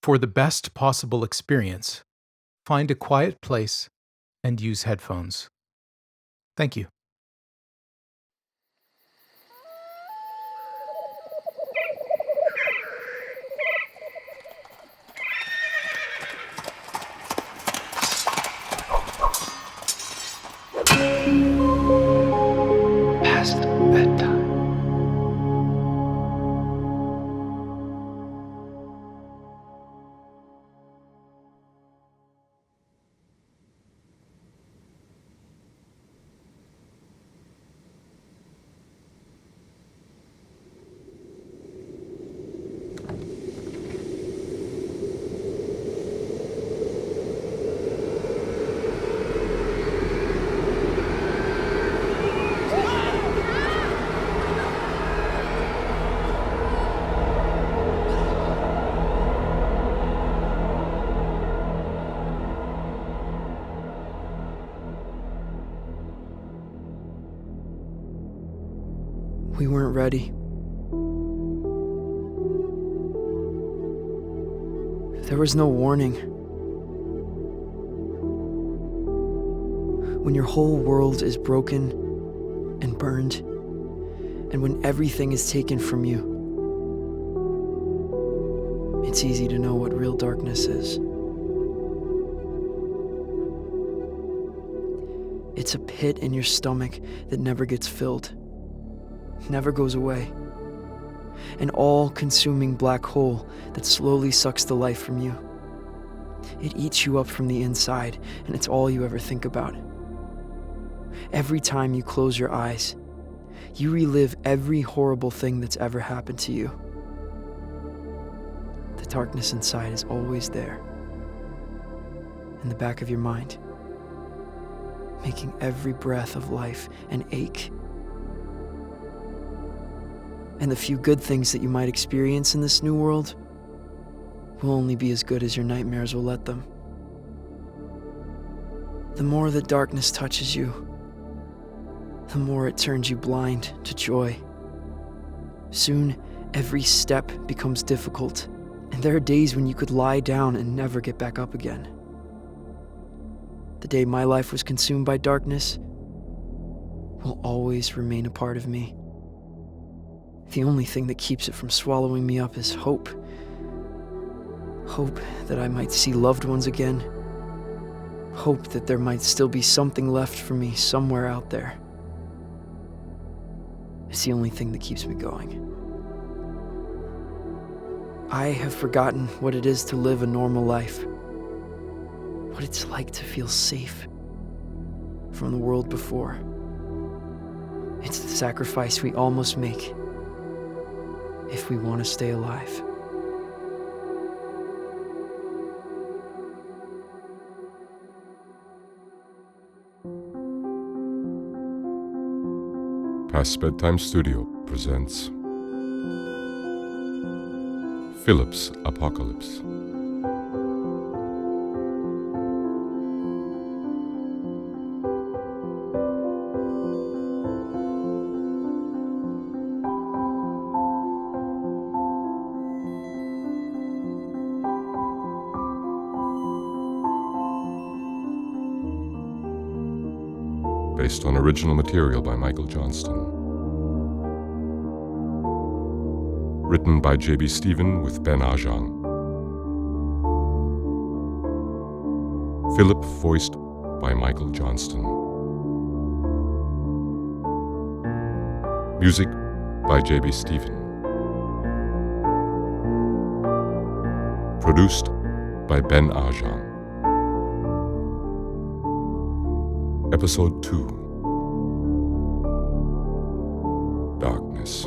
For the best possible experience, find a quiet place and use headphones. Thank you. Past bedtime. We weren't ready. There was no warning. When your whole world is broken and burned, and when everything is taken from you, it's easy to know what real darkness is. It's a pit in your stomach that never gets filled, never goes away. An all-consuming black hole that slowly sucks the life from you. It eats you up from the inside, and it's all you ever think about. Every time you close your eyes, you relive every horrible thing that's ever happened to you. The darkness inside is always there, in the back of your mind, making every breath of life an ache. And the few good things that you might experience in this new world will only be as good as your nightmares will let them. The more the darkness touches you, the more it turns you blind to joy. Soon, every step becomes difficult, and there are days when you could lie down and never get back up again. The day my life was consumed by darkness will always remain a part of me. The only thing that keeps it from swallowing me up is hope. Hope that I might see loved ones again. Hope that there might still be something left for me somewhere out there. It's the only thing that keeps me going. I have forgotten what it is to live a normal life. What it's like to feel safe from the world before. It's the sacrifice we all must make if we want to stay alive. Past Bedtime Studio presents Philip's Apocalypse. Based on original material by Michael Johnston. Written by J.B. Stephen with Ben Ajan. Philip voiced by Michael Johnston. Music by J.B. Stephen. Produced by Ben Ajan. Episode 2. Darkness.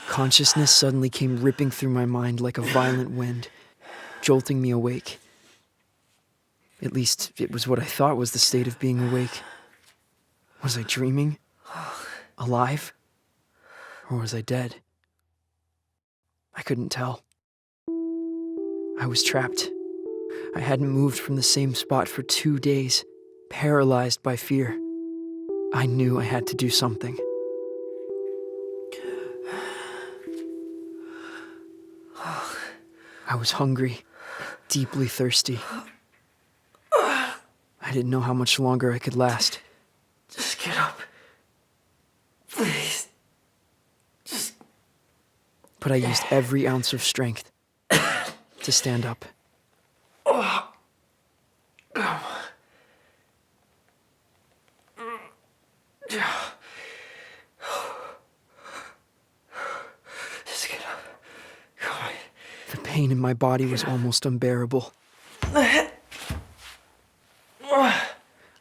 Consciousness suddenly came ripping through my mind like a violent wind, jolting me awake. At least, it was what I thought was the state of being awake. Was I dreaming? Alive? Or was I dead? I couldn't tell. I was trapped. I hadn't moved from the same spot for 2 days, paralyzed by fear. I knew I had to do something. I was hungry, deeply thirsty. I didn't know how much longer I could last. Just get up. Please. But I used every ounce of strength to stand up. Just get up. Come on. The pain in my body was almost unbearable.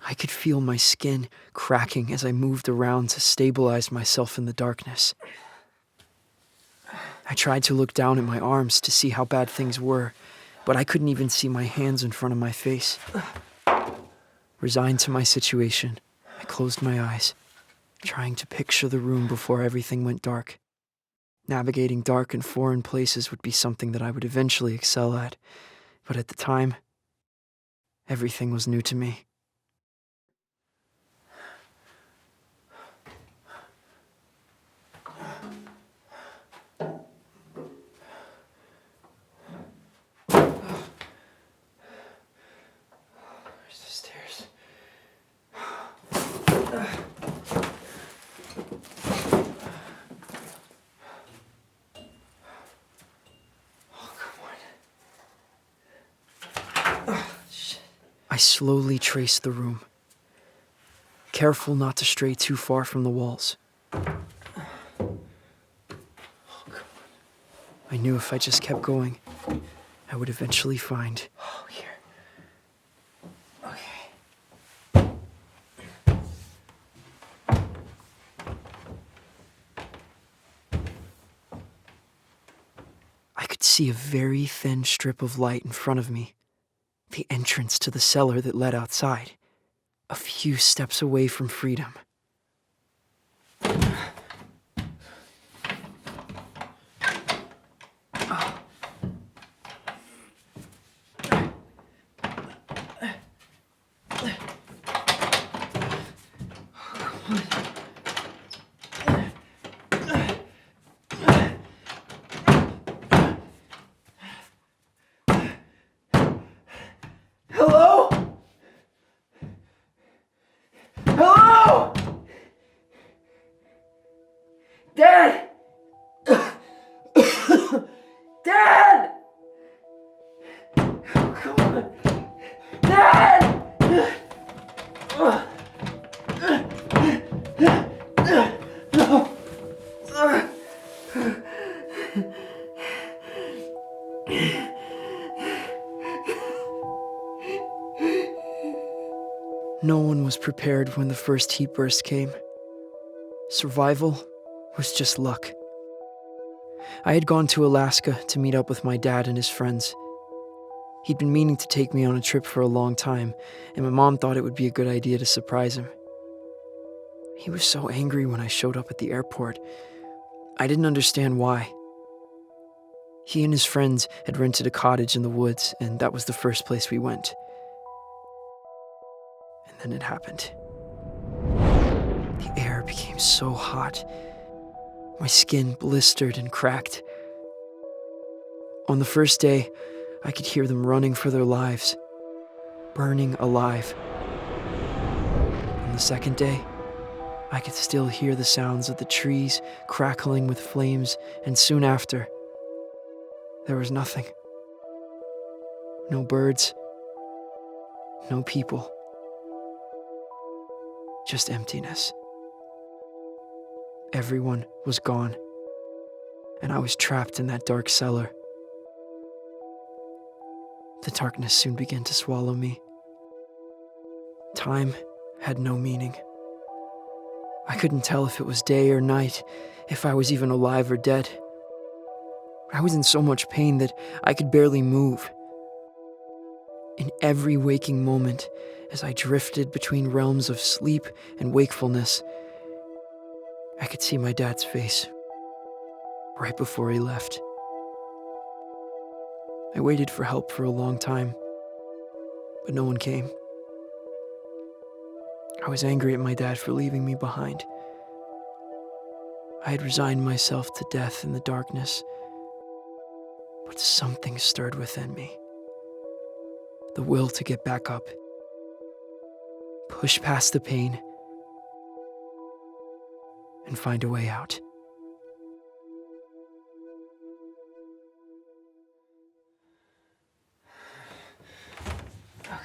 I could feel my skin cracking as I moved around to stabilize myself in the darkness. I tried to look down at my arms to see how bad things were, but I couldn't even see my hands in front of my face. Resigned to my situation, I closed my eyes, trying to picture the room before everything went dark. Navigating dark and foreign places would be something that I would eventually excel at, but at the time, everything was new to me. Where's the stairs? Oh, come on. Shit. I slowly traced the room, careful not to stray too far from the walls. I knew if I just kept going, I would eventually find. Oh, here. Okay. I could see a very thin strip of light in front of me, the entrance to the cellar that led outside, a few steps away from freedom. Hello? Hello? Dad! Dad! Come on. Dad! No one was prepared when the first heat burst came. Survival was just luck. I had gone to Alaska to meet up with my dad and his friends. He'd been meaning to take me on a trip for a long time, and my mom thought it would be a good idea to surprise him. He was so angry when I showed up at the airport. I didn't understand why. He and his friends had rented a cottage in the woods, and that was the first place we went. And then it happened. The air became so hot. My skin blistered and cracked. On the first day, I could hear them running for their lives, burning alive. On the second day, I could still hear the sounds of the trees crackling with flames, and soon after, there was nothing. No birds, no people. Just emptiness. Everyone was gone, and I was trapped in that dark cellar. The darkness soon began to swallow me. Time had no meaning. I couldn't tell if it was day or night, if I was even alive or dead. I was in so much pain that I could barely move. In every waking moment, as I drifted between realms of sleep and wakefulness, I could see my dad's face right before he left. waited for help for a long time, but no one came. I was angry at my dad for leaving me behind. I had resigned myself to death in the darkness, but something stirred within me. The will to get back up, push past the pain, and find a way out. Okay.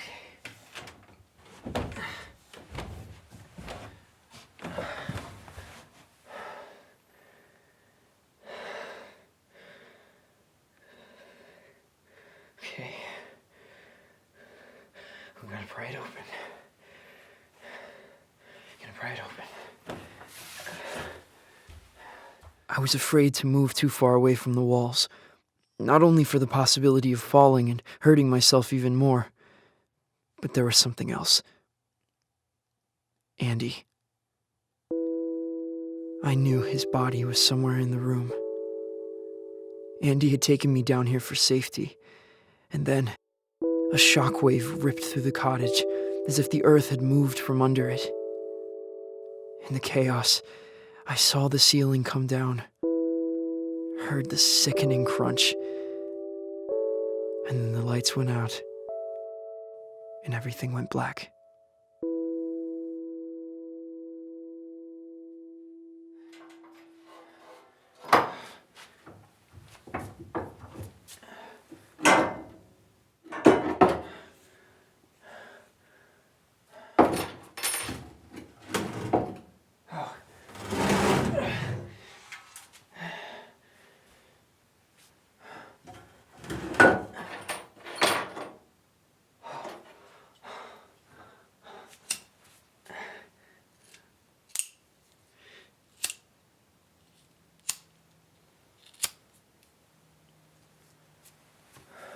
I'm gonna pry it open. I was afraid to move too far away from the walls, not only for the possibility of falling and hurting myself even more, but there was something else. Andy. I knew his body was somewhere in the room. Andy had taken me down here for safety, and then a shockwave ripped through the cottage, as if the earth had moved from under it. In the chaos, I saw the ceiling come down, heard the sickening crunch, and then the lights went out, and everything went black.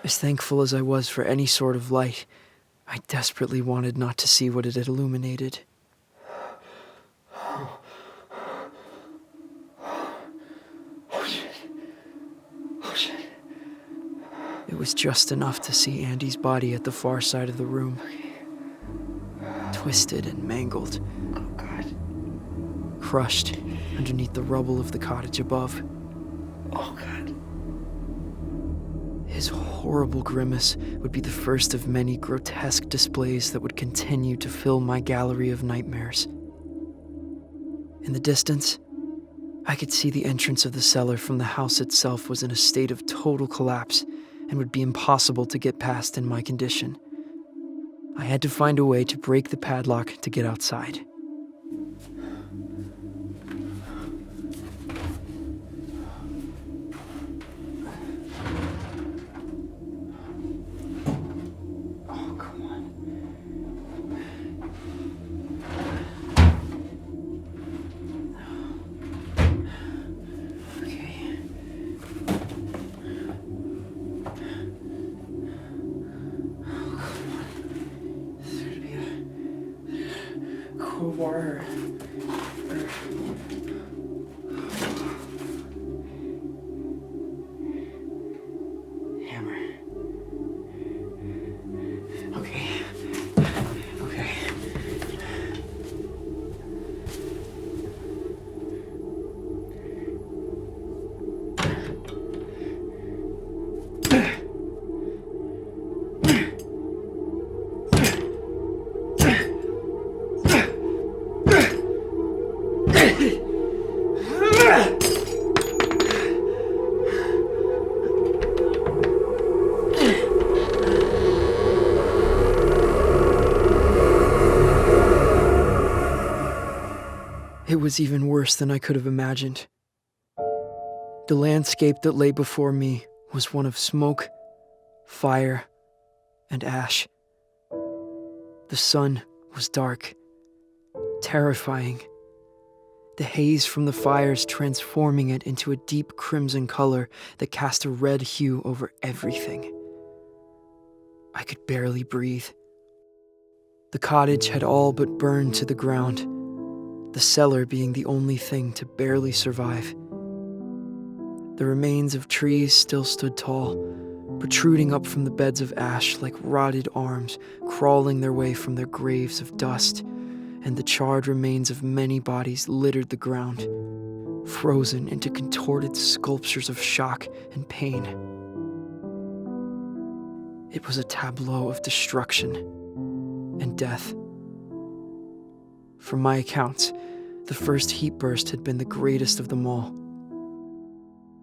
As thankful as I was for any sort of light, I desperately wanted not to see what it had illuminated. Oh shit. Oh shit. It was just enough to see Andy's body at the far side of the room, twisted and mangled, Oh God. crushed underneath the rubble of the cottage above. Oh God. His horrible grimace would be the first of many grotesque displays that would continue to fill my gallery of nightmares. In the distance, I could see the entrance of the cellar from the house itself was in a state of total collapse and would be impossible to get past in my condition. I had to find a way to break the padlock to get outside. Crowbar. Hammer. Okay. It was even worse than I could have imagined. The landscape that lay before me was one of smoke, fire, and ash. The sun was dark, terrifying, the haze from the fires transforming it into a deep crimson color that cast a red hue over everything. I could barely breathe. The cottage had all but burned to the ground, the cellar being the only thing to barely survive. The remains of trees still stood tall, protruding up from the beds of ash like rotted arms, crawling their way from their graves of dust, and the charred remains of many bodies littered the ground, frozen into contorted sculptures of shock and pain. It was a tableau of destruction and death. From my accounts, the first heat burst had been the greatest of them all.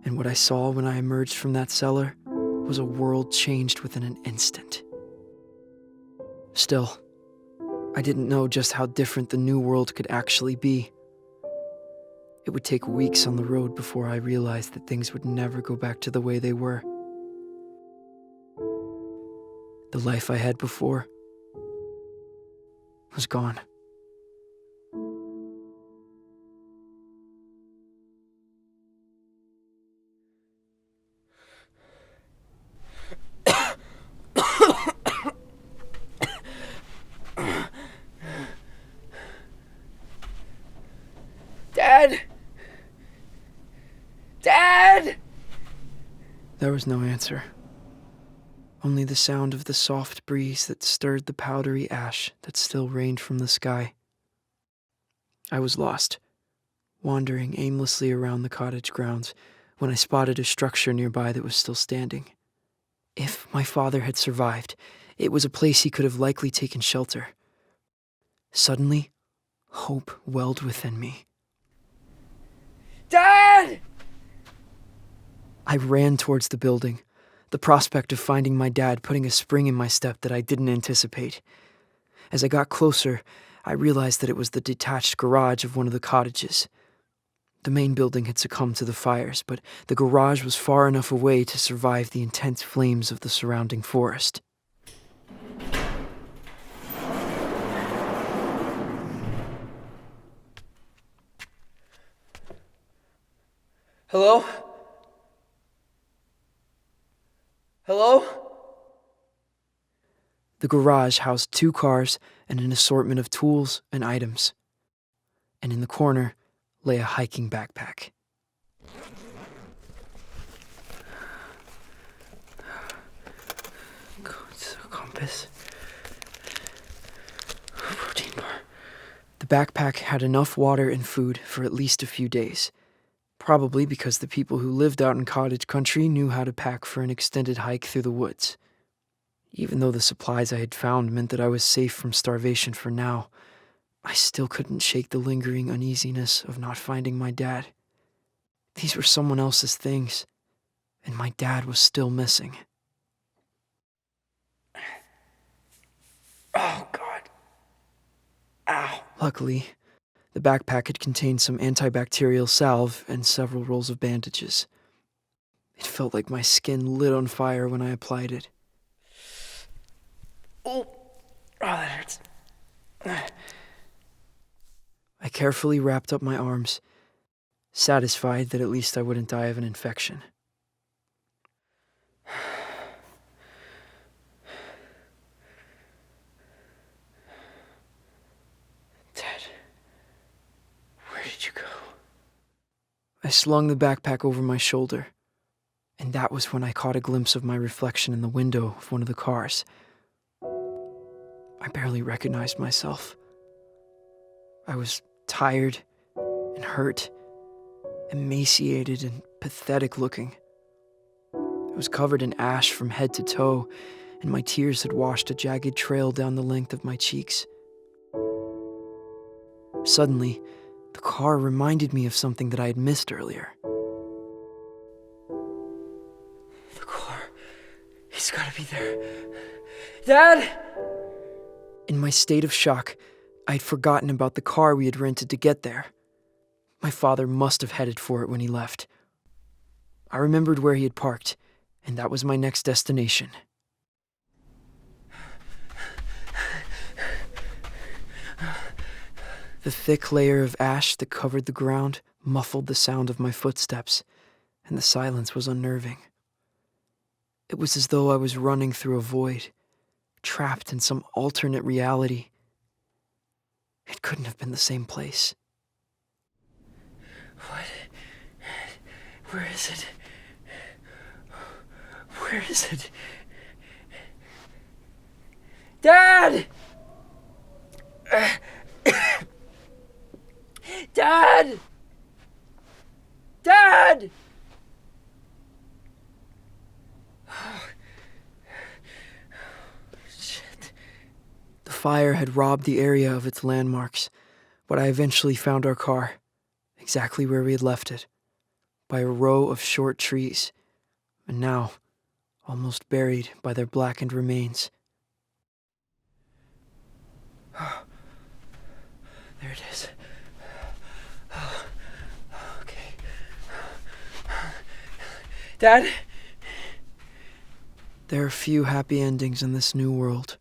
And what I saw when I emerged from that cellar was a world changed within an instant. Still, I didn't know just how different the new world could actually be. It would take weeks on the road before I realized that things would never go back to the way they were. The life I had before was gone. Dad! Dad! There was no answer. Only the sound of the soft breeze that stirred the powdery ash that still rained from the sky. I was lost, wandering aimlessly around the cottage grounds when I spotted a structure nearby that was still standing. If my father had survived, it was a place he could have likely taken shelter. Suddenly, hope welled within me. Dad! I ran towards the building, the prospect of finding my dad putting a spring in my step that I didn't anticipate. As I got closer, I realized that it was the detached garage of one of the cottages. The main building had succumbed to the fires, but the garage was far enough away to survive the intense flames of the surrounding forest. Hello? Hello? The garage housed 2 cars and an assortment of tools and items. And in the corner lay a hiking backpack. Compass. Protein bar. The backpack had enough water and food for at least a few days. Probably because the people who lived out in cottage country knew how to pack for an extended hike through the woods. Even though the supplies I had found meant that I was safe from starvation for now, I still couldn't shake the lingering uneasiness of not finding my dad. These were someone else's things, and my dad was still missing. Oh, God. Ow. Luckily, the backpack had contained some antibacterial salve and several rolls of bandages. It felt like my skin lit on fire when I applied it. Oh, that hurts. I carefully wrapped up my arms, satisfied that at least I wouldn't die of an infection. Dad, where did you go? I slung the backpack over my shoulder, and that was when I caught a glimpse of my reflection in the window of one of the cars. I barely recognized myself. I was tired and hurt, emaciated and pathetic looking. I was covered in ash from head to toe, and my tears had washed a jagged trail down the length of my cheeks. Suddenly, the car reminded me of something that I had missed earlier. The car. He's gotta be there. Dad! In my state of shock, I had forgotten about the car we had rented to get there. My father must have headed for it when he left. I remembered where he had parked, and that was my next destination. The thick layer of ash that covered the ground muffled the sound of my footsteps, and the silence was unnerving. It was as though I was running through a void, trapped in some alternate reality. It couldn't have been the same place. What? Where is it? Where Where is it? Dad! Dad! Dad! Shit. The fire had robbed the area of its landmarks, but I eventually found our car, exactly where we had left it, by a row of short trees, and now almost buried by their blackened remains. There it is. Okay. Dad? There are few happy endings in this new world.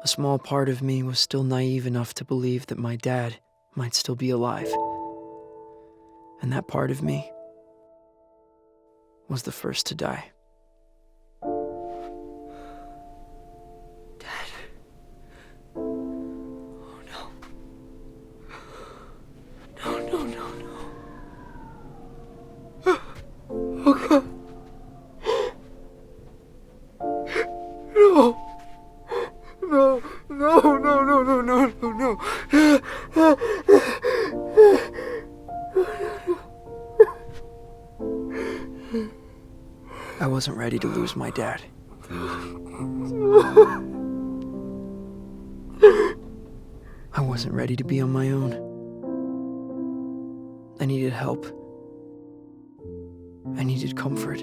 A small part of me was still naive enough to believe that my dad might still be alive. And that part of me was the first to die. Dad. Oh no. No, no, no, no. Oh God. No. No, no, no, no, no, no, no, no. I wasn't ready to lose my dad. I wasn't ready to be on my own. I needed help. I needed comfort.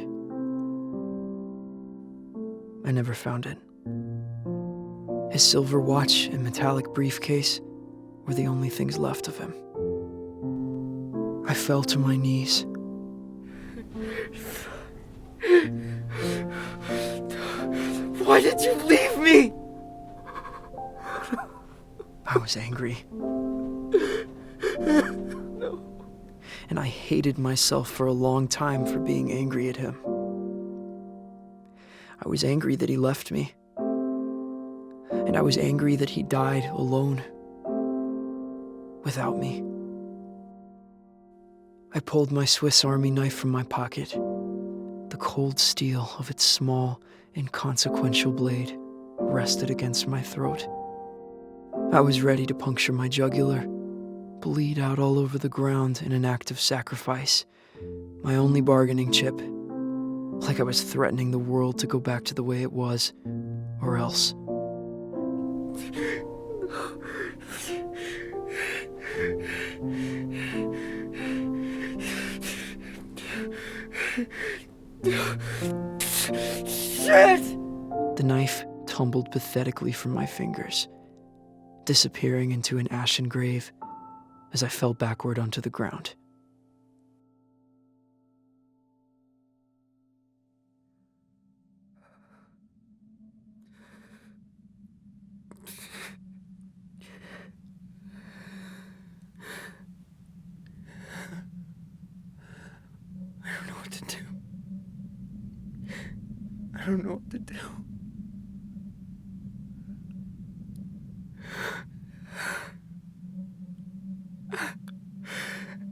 I never found it. His silver watch and metallic briefcase were the only things left of him. I fell to my knees. Why did you leave me? I was angry. No. And I hated myself for a long time for being angry at him. I was angry that he left me. And I was angry that he died alone, without me. I pulled my Swiss Army knife from my pocket. The cold steel of its small, inconsequential blade rested against my throat. I was ready to puncture my jugular, bleed out all over the ground in an act of sacrifice, my only bargaining chip, like I was threatening the world to go back to the way it was, or else. Shit! The knife tumbled pathetically from my fingers, disappearing into an ashen grave as I fell backward onto the ground. I don't know what to do. I don't know what to do.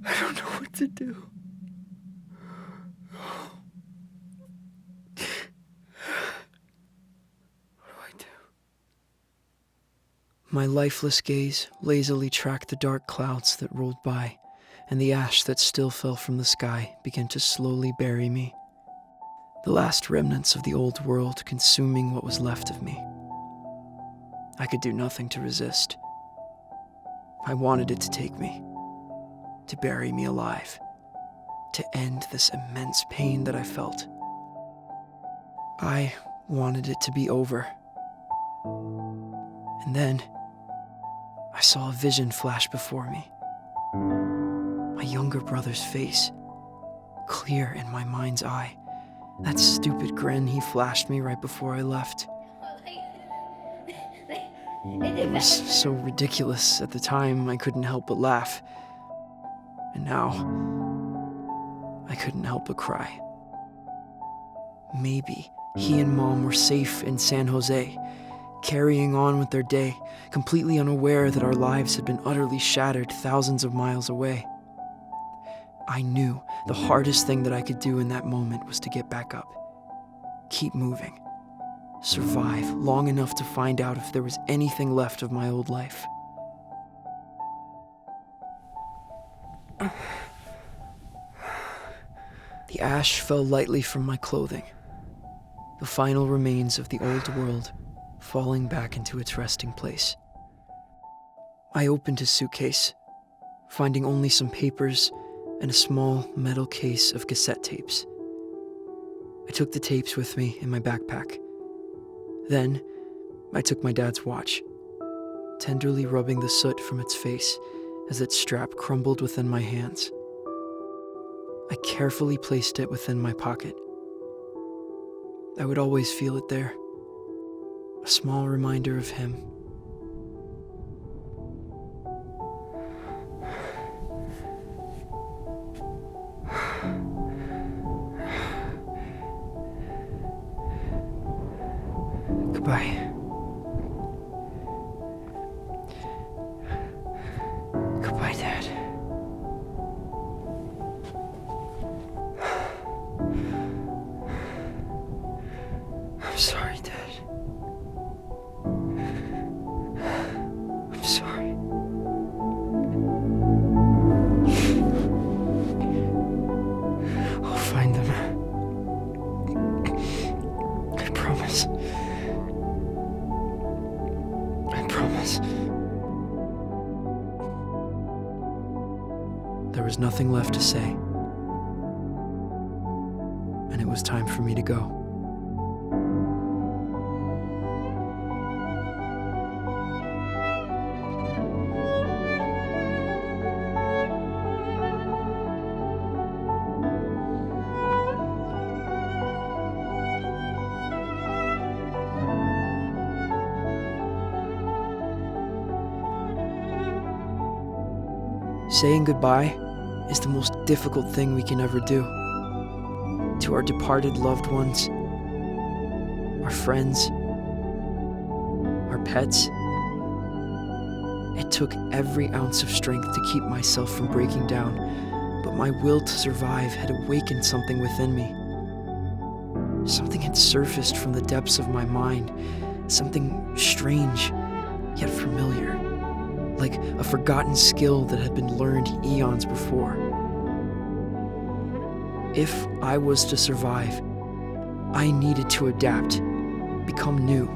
I don't know what to do. What do I do? My lifeless gaze lazily tracked the dark clouds that rolled by, and the ash that still fell from the sky began to slowly bury me. The last remnants of the old world consuming what was left of me. I could do nothing to resist. I wanted it to take me, to bury me alive, to end this immense pain that I felt. I wanted it to be over. And then, I saw a vision flash before me. My younger brother's face, clear in my mind's eye. That stupid grin he flashed me right before I left. It was so ridiculous at the time, I couldn't help but laugh. And now, I couldn't help but cry. Maybe he and Mom were safe in San Jose, carrying on with their day, completely unaware that our lives had been utterly shattered thousands of miles away. I knew the hardest thing that I could do in that moment was to get back up. Keep moving. Survive long enough to find out if there was anything left of my old life. The ash fell lightly from my clothing, the final remains of the old world falling back into its resting place. I opened his suitcase, finding only some papers and a small metal case of cassette tapes. I took the tapes with me in my backpack. Then, I took my dad's watch, tenderly rubbing the soot from its face as its strap crumbled within my hands. I carefully placed it within my pocket. I would always feel it there, a small reminder of him. Goodbye. Goodbye, Dad. I'm sorry, Dad. I'm sorry. I'll find them. I promise. I promise. There was nothing left to say, and it was time for me to go. Saying goodbye is the most difficult thing we can ever do. To our departed loved ones, our friends, our pets. It took every ounce of strength to keep myself from breaking down, but my will to survive had awakened something within me. Something had surfaced from the depths of my mind, something strange yet familiar. Like a forgotten skill that had been learned eons before. If I was to survive, I needed to adapt, become new,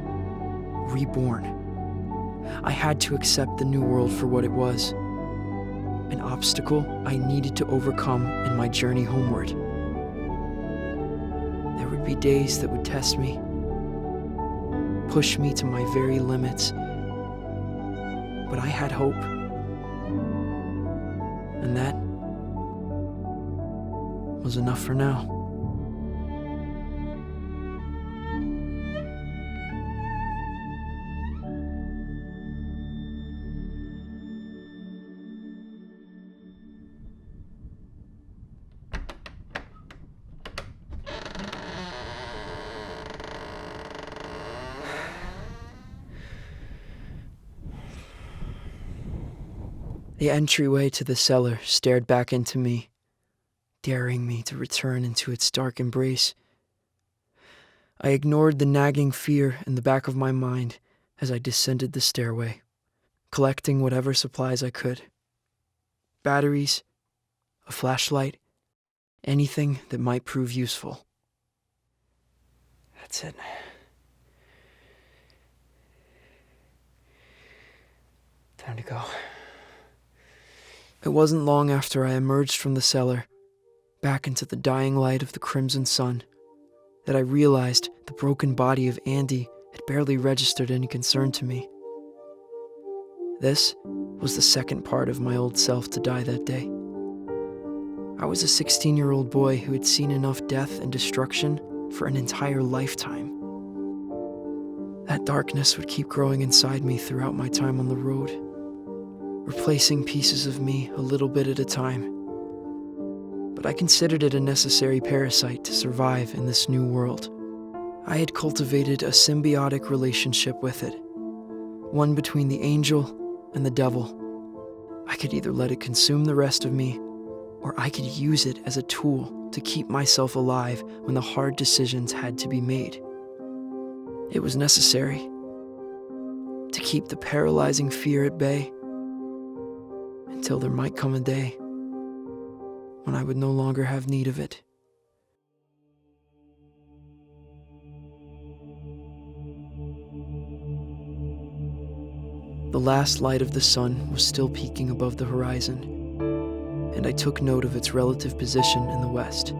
reborn. I had to accept the new world for what it was, an obstacle I needed to overcome in my journey homeward. There would be days that would test me, push me to my very limits. But I had hope. And that was enough for now. The entryway to the cellar stared back into me, daring me to return into its dark embrace. I ignored the nagging fear in the back of my mind as I descended the stairway, collecting whatever supplies I could. Batteries, a flashlight, anything that might prove useful. That's it. Time to go. It wasn't long after I emerged from the cellar, back into the dying light of the crimson sun, that I realized the broken body of Andy had barely registered any concern to me. This was the second part of my old self to die that day. I was a 16-year-old boy who had seen enough death and destruction for an entire lifetime. That darkness would keep growing inside me throughout my time on the road, replacing pieces of me a little bit at a time. But I considered it a necessary parasite to survive in this new world. I had cultivated a symbiotic relationship with it, one between the angel and the devil. I could either let it consume the rest of me, or I could use it as a tool to keep myself alive when the hard decisions had to be made. It was necessary to keep the paralyzing fear at bay until there might come a day when I would no longer have need of it. The last light of the sun was still peeking above the horizon, and I took note of its relative position in the west.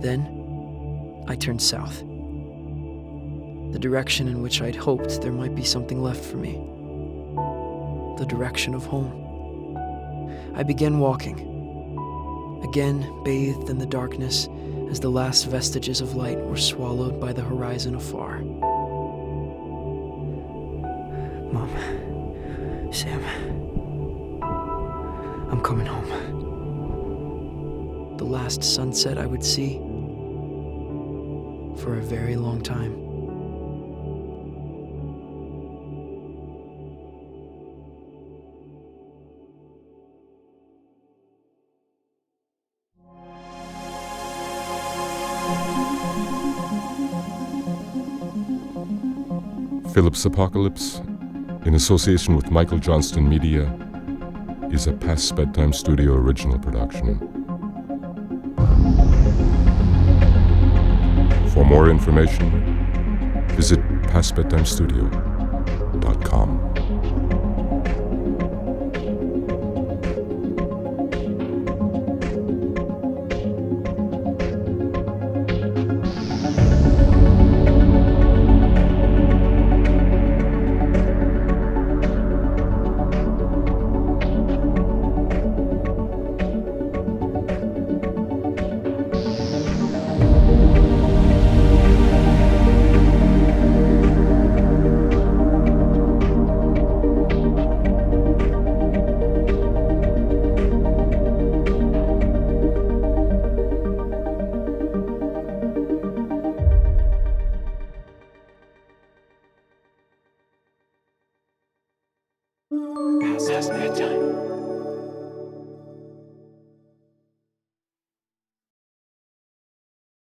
Then, I turned south, the direction in which I'd hoped there might be something left for me, the direction of home. I began walking, again bathed in the darkness as the last vestiges of light were swallowed by the horizon afar. Mom, Sam, I'm coming home. The last sunset I would see for a very long time. Philip's Apocalypse, in association with Michael Johnston Media, is a Past Bedtime Studio original production. For more information, visit pastbedtimestudio.com. Past bedtime.